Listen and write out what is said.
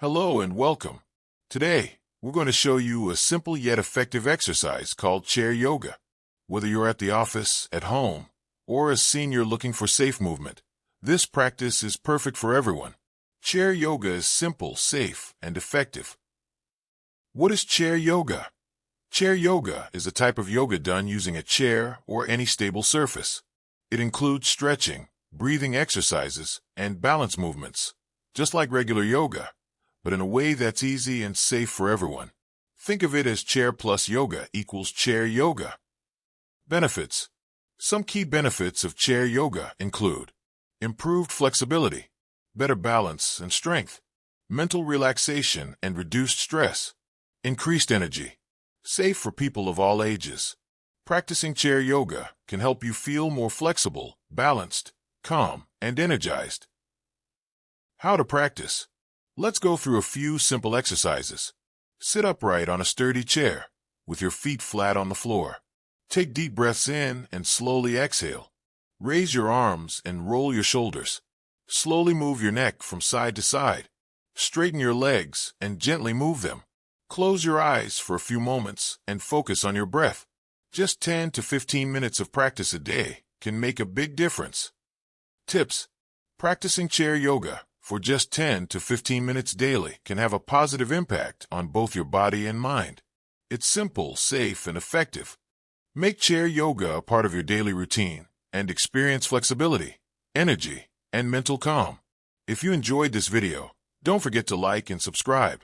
Hello and welcome. Today, we're going to show you a simple yet effective exercise called chair yoga. Whether you're at the office, at home, or a senior looking for safe movement, this practice is perfect for everyone. Chair yoga is simple, safe, and effective. What is chair yoga? Chair yoga is a type of yoga done using a chair or any stable surface. It includes stretching, breathing exercises, and balance movements, just like regular yoga, but in a way that's easy and safe for everyone. Think of it as chair plus yoga equals chair yoga. Benefits. Some key benefits of chair yoga include improved flexibility, better balance and strength, mental relaxation and reduced stress, increased energy, safe for people of all ages. Practicing chair yoga can help you feel more flexible, balanced, calm, and energized. How to practice? Let's go through a few simple exercises. Sit upright on a sturdy chair, with your feet flat on the floor. Take deep breaths in and slowly exhale. Raise your arms and roll your shoulders. Slowly move your neck from side to side. Straighten your legs and gently move them. Close your eyes for a few moments and focus on your breath. Just 10 to 15 minutes of practice a day can make a big difference. Tips. Practicing chair yoga for just 10 to 15 minutes daily can have a positive impact on both your body and mind. It's simple, safe, and effective. Make chair yoga a part of your daily routine and experience flexibility, energy, and mental calm. If you enjoyed this video, don't forget to like and subscribe.